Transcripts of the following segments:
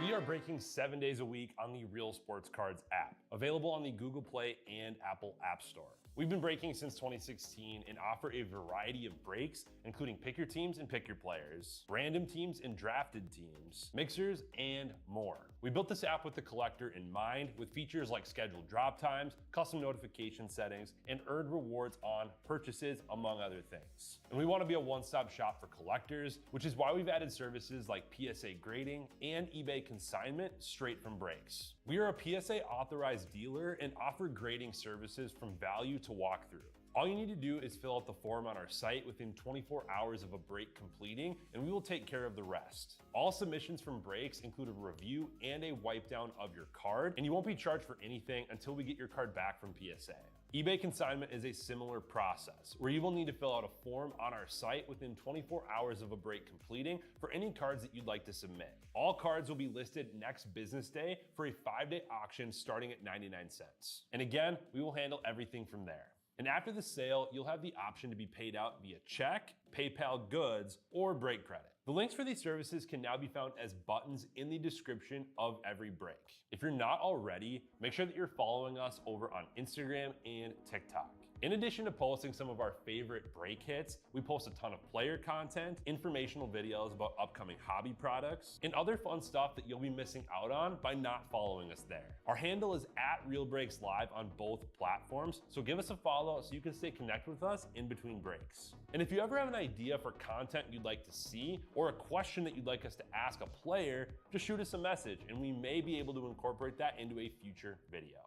We are breaking 7 days a week on the Real Sports Cards app, available on the Google Play and Apple App Store. We've been breaking since 2016 and offer a variety of breaks, including pick your teams and pick your players, random teams and drafted teams, mixers, and more. We built this app with the collector in mind, with features like scheduled drop times, custom notification settings, and earned rewards on purchases, among other things. And we want to be a one-stop shop for collectors, which is why we've added services like PSA grading and eBay consignment straight from breaks. We are a PSA authorized dealer and offer grading services from value to walkthrough. All you need to do is fill out the form on our site within 24 hours of a break completing, and we will take care of the rest. All submissions from breaks include a review and a wipe down of your card, and you won't be charged for anything until we get your card back from PSA. eBay consignment is a similar process, where you will need to fill out a form on our site within 24 hours of a break completing for any cards that you'd like to submit. All cards will be listed next business day for a 5-day auction starting at 99 cents. And again, we will handle everything from there. And after the sale, you'll have the option to be paid out via check, PayPal goods, or break credit. The links for these services can now be found as buttons in the description of every break. If you're not already, make sure that you're following us over on Instagram and TikTok. In addition to posting some of our favorite break hits, we post a ton of player content, informational videos about upcoming hobby products, and other fun stuff that you'll be missing out on by not following us there. Our handle is @RealBreaksLive on both platforms, so give us a follow so you can stay connected with us in between breaks. And if you ever have an idea for content you'd like to see, or a question that you'd like us to ask a player, just shoot us a message and we may be able to incorporate that into a future video.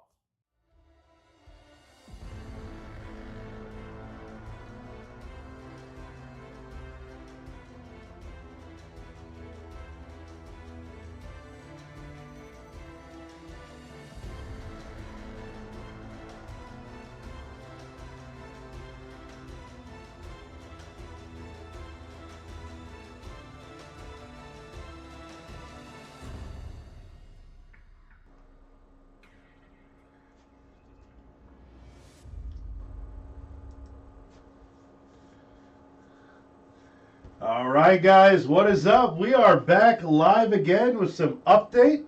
All right, guys, what is up? We are back live again with some update,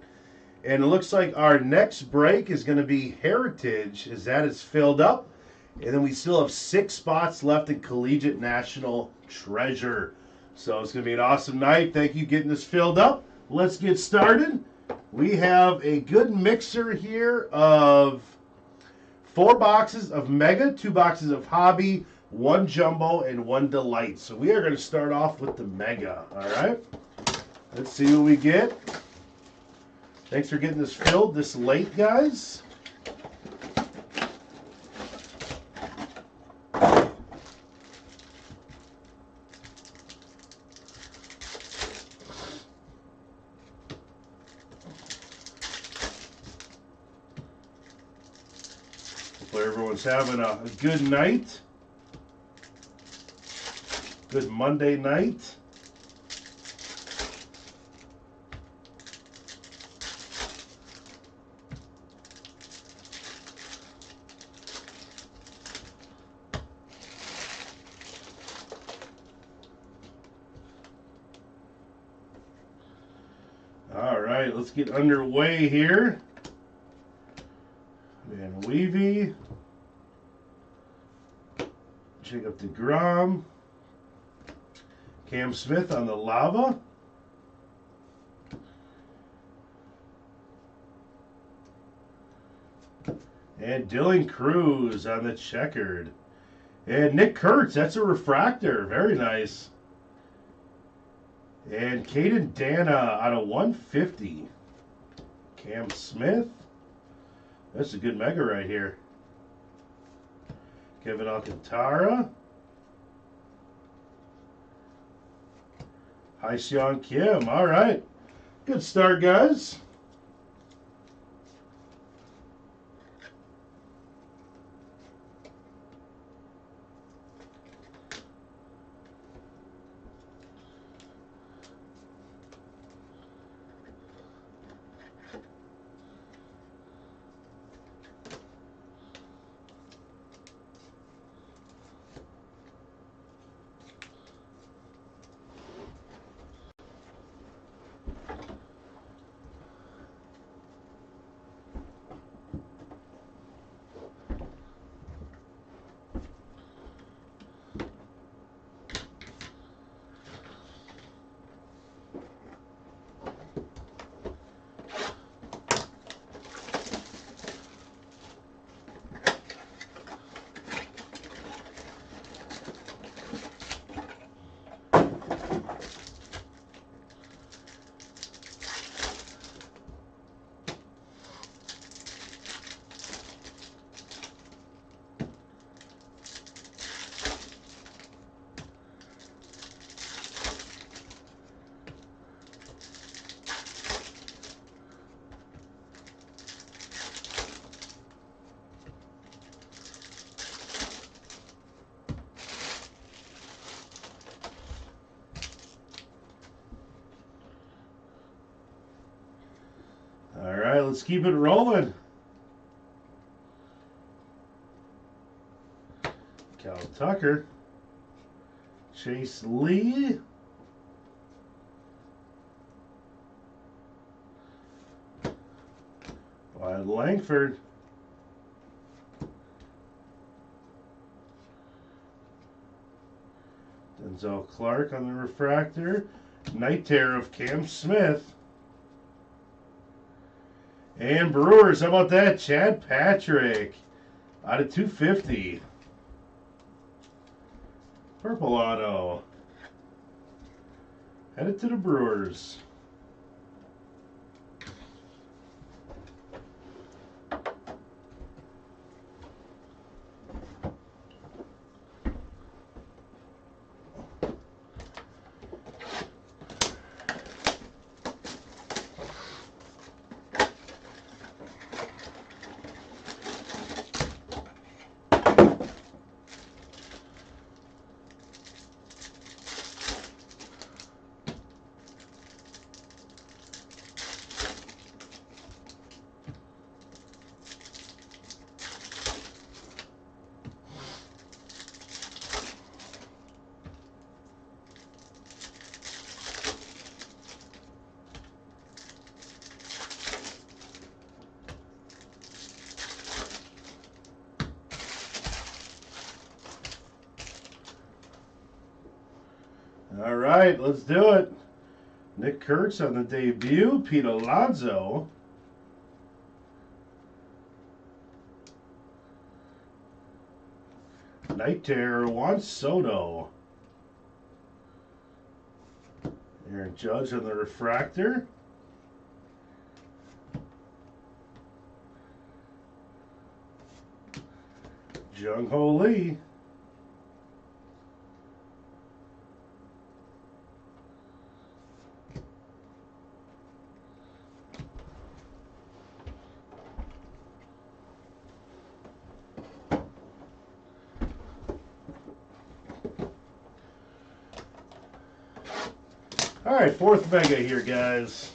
and it looks like our next break is going to be Heritage, as that is filled up, and then we still have 6 spots left in Collegiate National Treasure. So it's going to be an awesome night. Thank you getting this filled up. Let's get started. We have a good mixer here of 4 boxes of Mega, 2 boxes of Hobby, 1 Jumbo, and 1 Delight. So we are going to start off with the Mega. All right. Let's see what we get. Thanks for getting this filled this late, guys. Hopefully everyone's having a good night. Good Monday night. All right, let's get underway here. Van Weevy. Jacob deGrom. Cam Smith on the Lava. And Dylan Cruz on the Checkered. And Nick Kurtz, that's a refractor. Very nice. And Caden Dana out of 150. Cam Smith. That's a good Mega right here. Kevin Alcantara. Hi, Sean Kim. All right. Good start, guys. let's keep it rolling. Cal Tucker. Chase Lee. Wyatt Langford. Denzel Clark on the refractor. Night Terror of Cam Smith. And Brewers, how about that? Chad Patrick out of 250. Purple auto. Headed to the Brewers. All right, let's do it. Nick Kurtz on the debut. Pete Alonso. Night Terror, Juan Soto. Aaron Judge on the refractor. Jung Ho Lee. All right, fourth mega here, guys.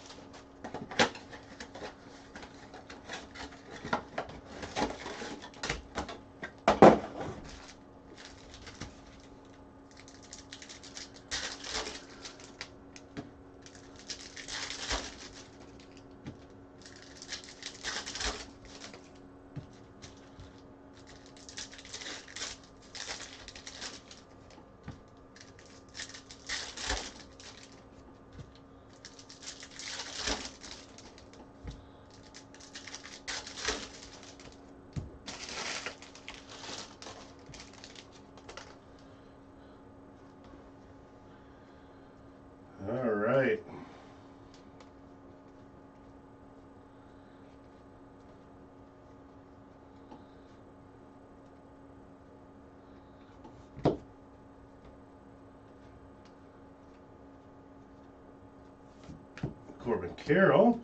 All right. Corbin Carroll.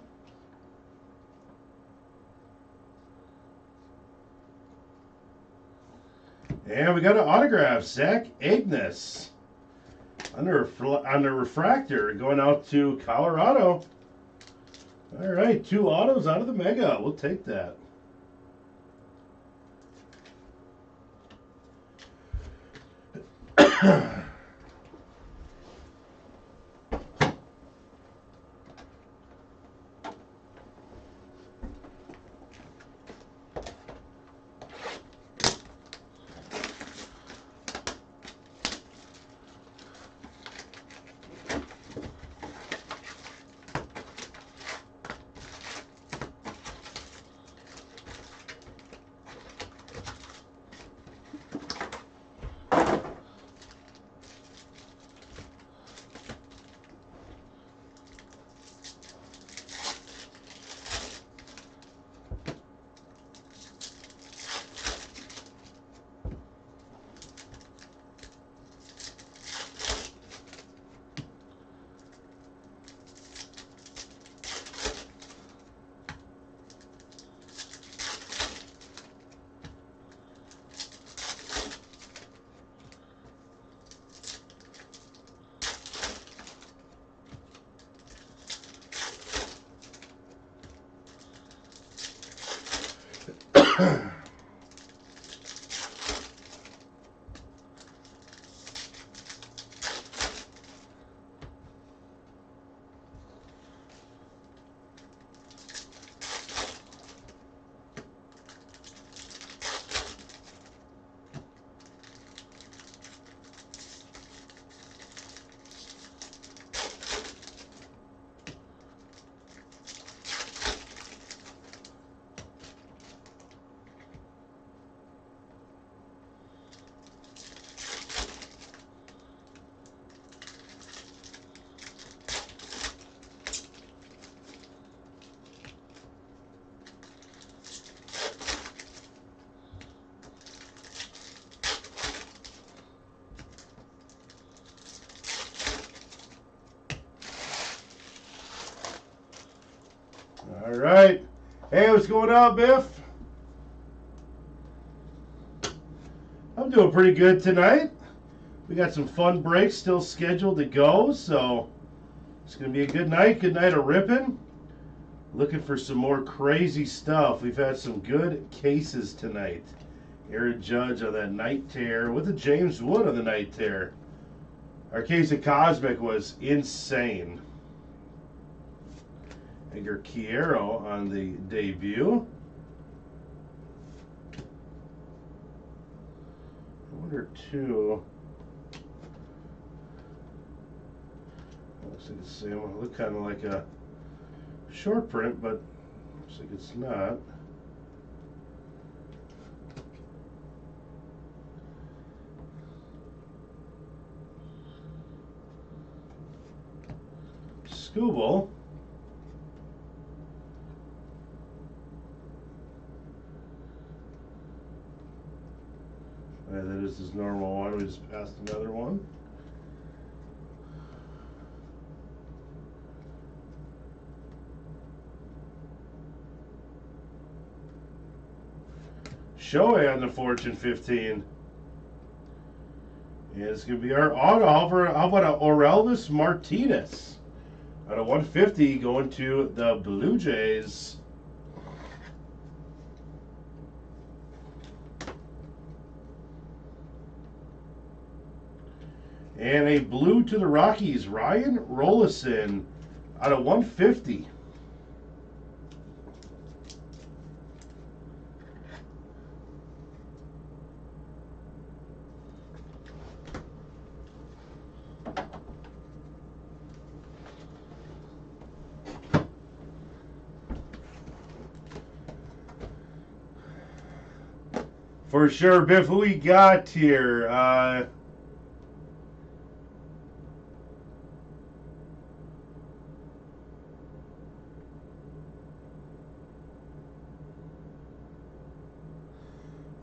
And we got an autograph, Zach Agnes. Under refractor, going out to Colorado. All right, 2 autos out of the mega. We'll take that. All right. Hey, what's going on, Biff? I'm doing pretty good tonight. We got some fun breaks still scheduled to go, so it's going to be a good night. Good night of ripping. Looking for some more crazy stuff. We've had some good cases tonight. Aaron Judge on that night tear with the James Wood on the night tear. Our case of Cosmic was insane. Edgar Quiero on the debut. I wonder too. Looks like the same one. Look kind of like a short print, but looks like it's not. Scooble. That is his normal one. We just passed another one. Shohei on the Fortune 15. And it's going to be our auto. How about a Orelvis Martinez? Out of 150 going to the Blue Jays. And a blue to the Rockies, Ryan Rollison out of 150. For sure, Biff, who we got here?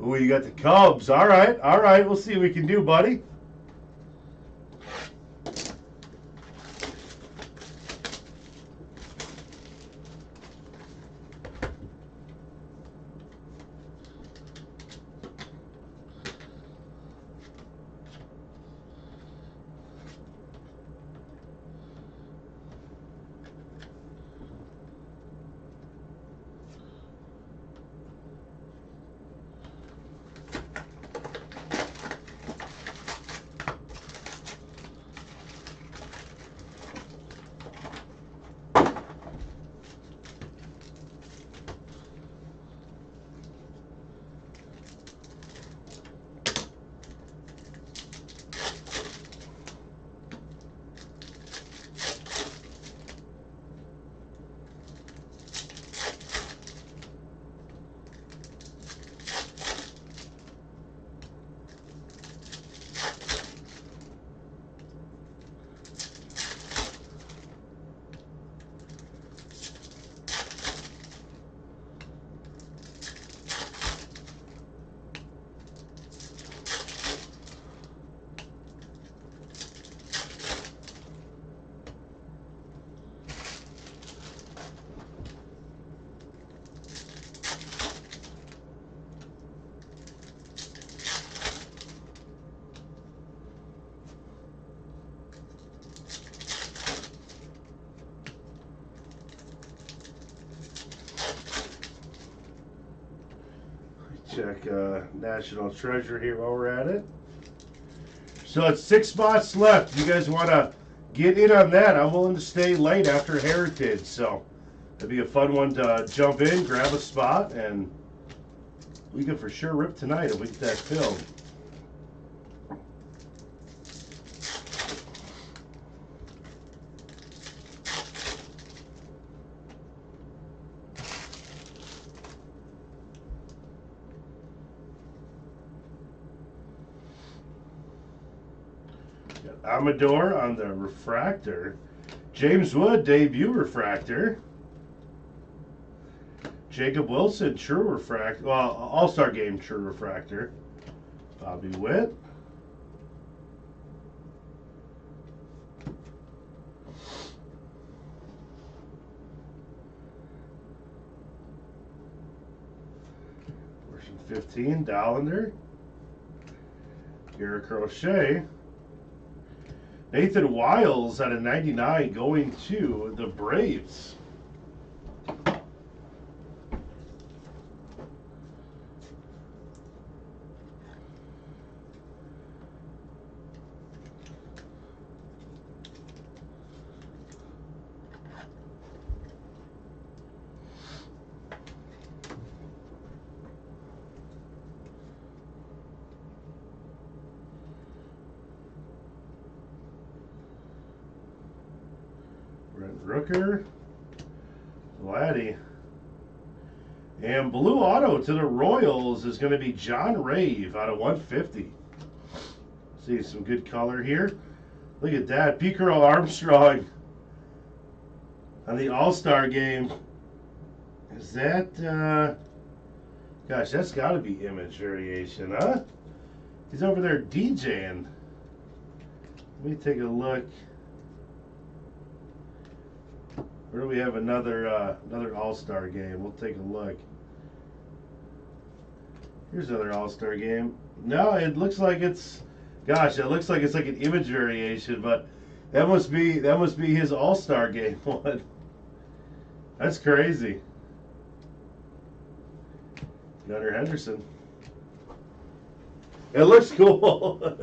Ooh, you got the Cubs. All right. We'll see what we can do, buddy. quick National Treasure here while we're at it. So it's 6 spots left. You guys want to get in on that? I'm willing to stay late after Heritage, so it'd be a fun one to jump in, grab a spot, and we can for sure rip tonight if we get that filled. Amador on the refractor. James Wood, debut refractor. Jacob Wilson, true refractor. Well, All-Star Game, true refractor. Bobby Witt. Version 15, Dollander. Garrett Crochet. Nathan Wiles at a 99 going to the Braves. Brent Rooker, Vladdy. And blue auto to the Royals is going to be John Rave out of 150. See some good color here. Look at that. Pete Carroll Armstrong on the All-Star Game. Is that, gosh, that's got to be image variation, huh? He's over there DJing. Let me take a look. Where do we have another All-Star Game? We'll take a look. Here's another All-Star Game. No, it looks like it's, gosh, it looks like it's like an image variation, but that must be his All-Star Game one. That's crazy. Gunnar Henderson. It looks cool.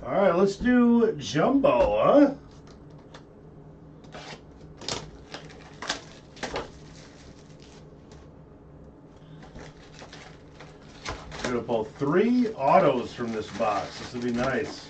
All right, let's do Jumbo, huh? We're going to pull 3 autos from this box. This will be nice.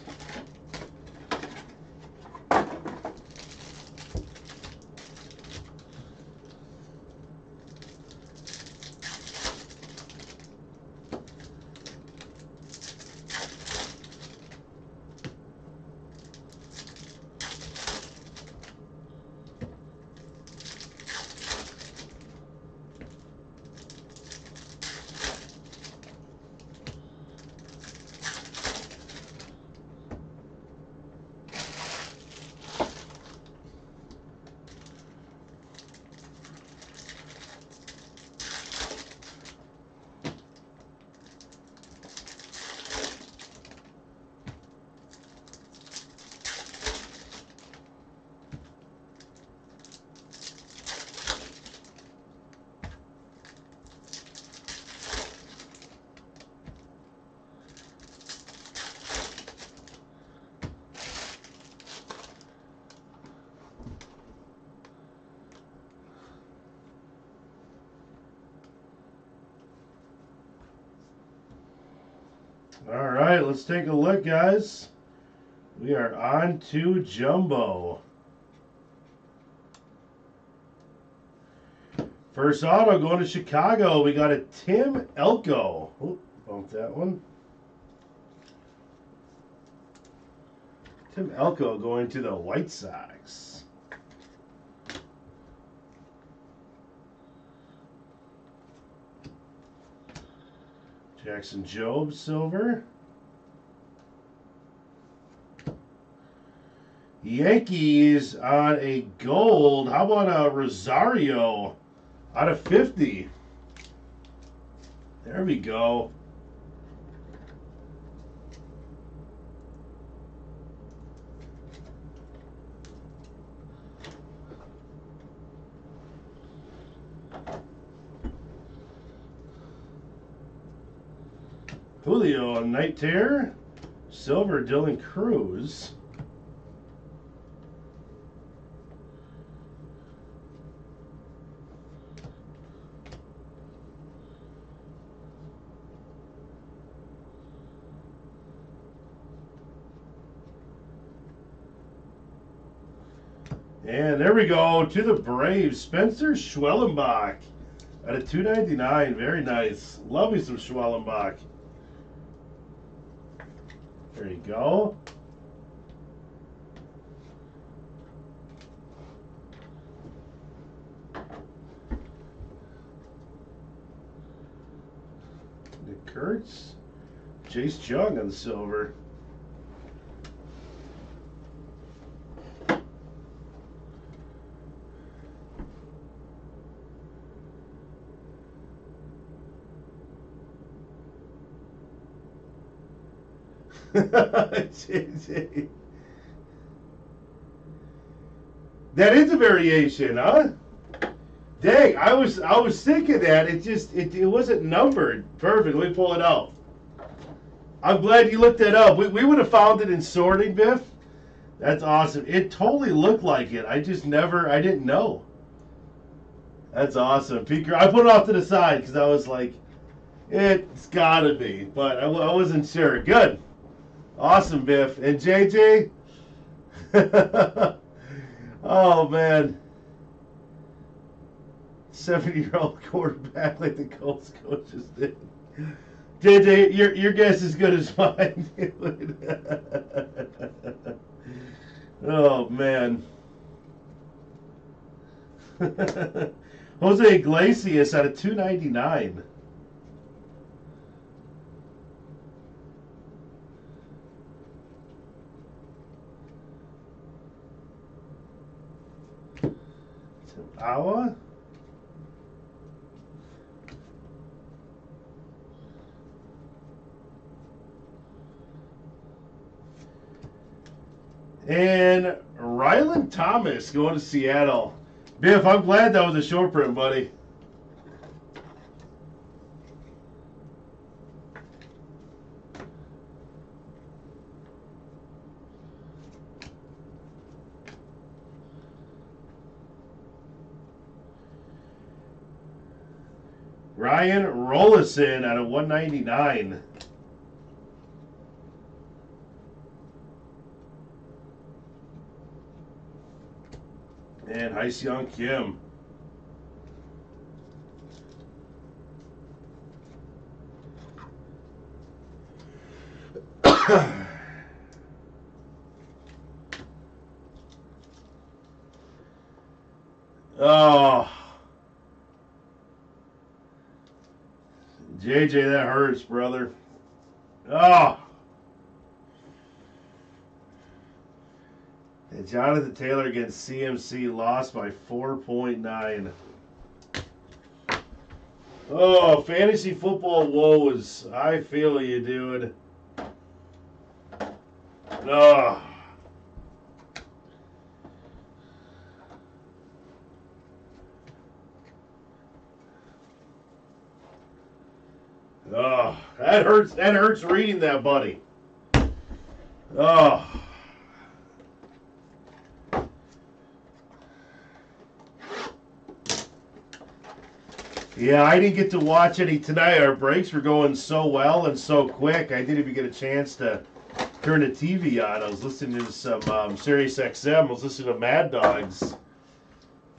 All right, let's take a look, guys. We are on to Jumbo. First auto going to Chicago. We got a Tim Elko. Oop, bump that one. Tim Elko going to the White Sox. Jackson Jobe, silver. Yankees on a gold. How about a Rosario out of 50? There we go. Julio on Night Terror. Silver, Dylan Cruz. And there we go to the Braves. Spencer Schwellenbach at a $2.99. Very nice. Love me some Schwellenbach. There you go. Nick Kurtz. Jace Jung on the silver. JJ. That is a variation, huh? Dang, I was thinking that it wasn't numbered. Perfect. Let me pull it out. I'm glad you looked that up. We would have found it in sorting, Biff. That's awesome. It totally looked like it. I didn't know. That's awesome. Peeker, I put it off to the side because I was like, it's gotta be, but I wasn't sure. Good. Awesome, Biff. And JJ? Oh, man. 70-year-old quarterback like the Colts coaches did. JJ, your guess is good as mine. Oh, man. Jose Iglesias out of $2.99. Awa. And Ryland Thomas going to Seattle. Biff, I'm glad that was a short print, buddy. Ryan Rollison out of 199. And Hyseung Kim. Oh. JJ, that hurts, brother. Oh. And Jonathan Taylor against CMC lost by 4.9. Oh, fantasy football woes. I feel you, dude. Oh. Oh, that hurts. That hurts reading that, buddy. Oh. Yeah, I didn't get to watch any tonight. Our breaks were going so well and so quick. I didn't even get a chance to turn the TV on. I was listening to some Sirius XM. I was listening to Mad Dogs,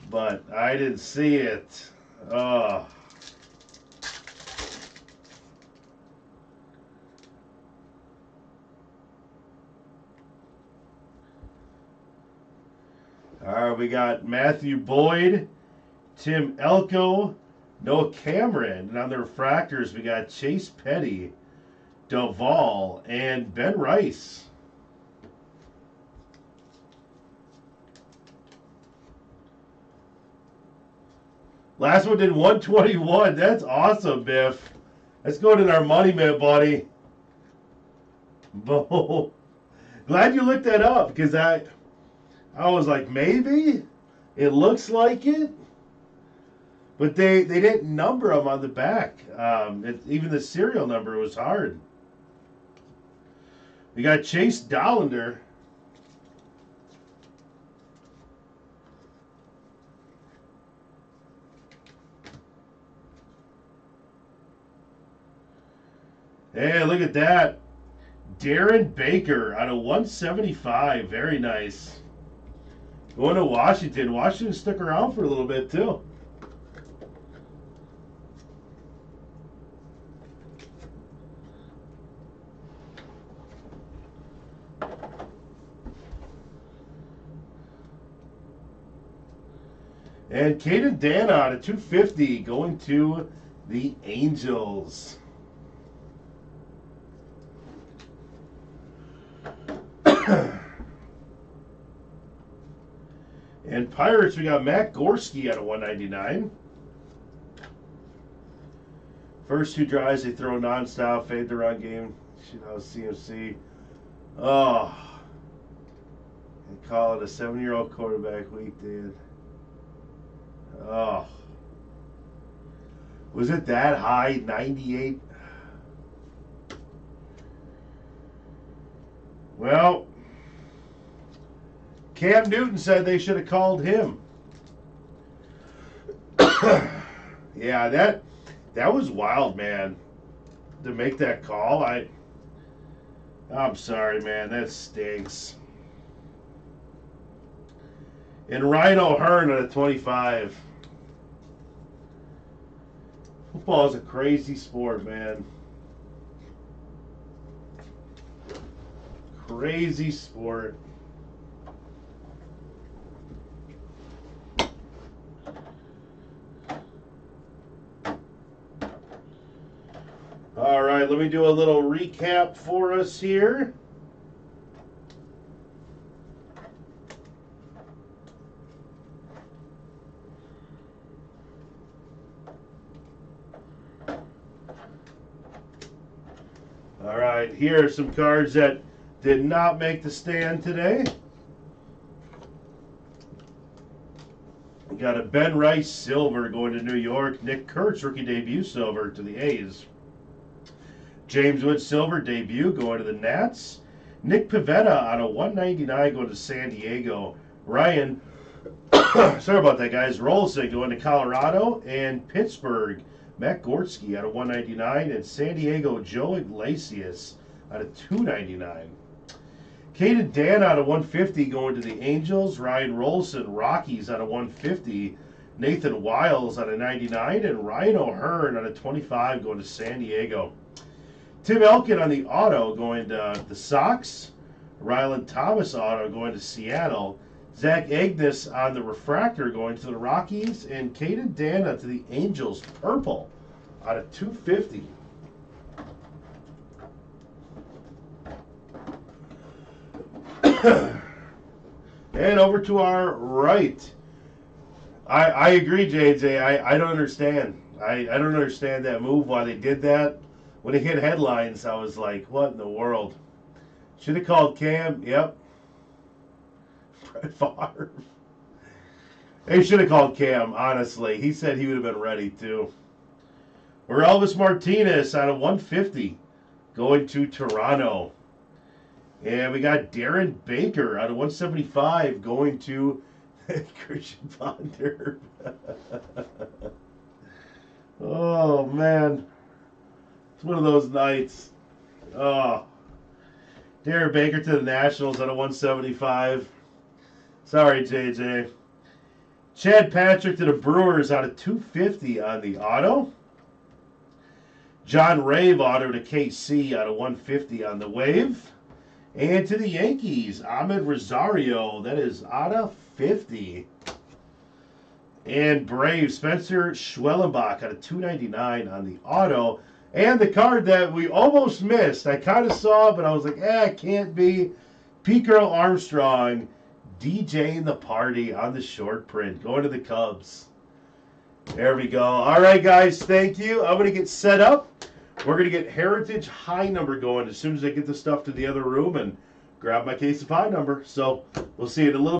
but I didn't see it. Oh. All right, we got Matthew Boyd, Tim Elko, Noah Cameron. And on the refractors, we got Chase Petty, Duvall, and Ben Rice. Last one did 121. That's awesome, Biff. Let's go to our money man, buddy. Bo. Glad you looked that up because I was like, maybe it looks like it, but they didn't number them on the back. Even the serial number was hard. We got Chase Dollander. Hey, look at that. Darren Baker out of 175. Very nice. Going to Washington. Washington stuck around for a little bit, too. And Caden Dana out of 250 going to the Angels. And Pirates, we got Matt Gorski out of 199. First two drives, they throw nonstop, fade the run game. CMC. Oh. They call it a 7-year-old quarterback week, dude. Oh. Was it that high? 98? Well, Cam Newton said they should have called him. Yeah, that was wild, man. To make that call, I'm sorry, man. That stinks. And Ryan O'Hearn at a 25. Football is a crazy sport, man. Crazy sport. All right, let me do a little recap for us here. All right, here are some cards that did not make the stand today. We got a Ben Rice silver going to New York. Nick Kurtz rookie debut silver to the A's. James Wood silver debut going to the Nats. Nick Pivetta out of 199 going to San Diego. Ryan, sorry about that, guys. Rolson going to Colorado and Pittsburgh. Matt Gorski out of 199 and San Diego Joe Iglesias out of 299. Caden Dan out of 150 going to the Angels. Ryan Rolson Rockies out of 150. Nathan Wiles out of 99 and Ryan O'Hearn out of 25 going to San Diego. Tim Elkin on the auto going to the Sox. Ryland Thomas auto going to Seattle. Zach Agnes on the refractor going to the Rockies. And Caden Dana to the Angels purple out of 250. And over to our right. I agree, JJ. I don't understand. I don't understand that move, why they did that. When it hit headlines, I was like, what in the world? Should have called Cam. Yep. Brett Favre. They should have called Cam, honestly. He said he would have been ready, too. Or Elvis Martinez out of 150 going to Toronto. And we got Darren Baker out of 175 going to Christian Ponder. Oh, man. It's one of those nights. Oh. Darren Baker to the Nationals out of 175. Sorry, JJ. Chad Patrick to the Brewers out of 250 on the auto. John Rave auto to KC out of 150 on the wave. And to the Yankees, Ahmed Rosario. That is out of 50. And Braves, Spencer Schwellenbach out of 299 on the auto. And the card that we almost missed, I kind of saw it, but I was like, it can't be. Pete Carroll Armstrong, DJing the party on the short print, going to the Cubs. There we go. All right, guys, thank you. I'm going to get set up. We're going to get Heritage High Number going as soon as I get the stuff to the other room and grab my case of high number. So we'll see you in a little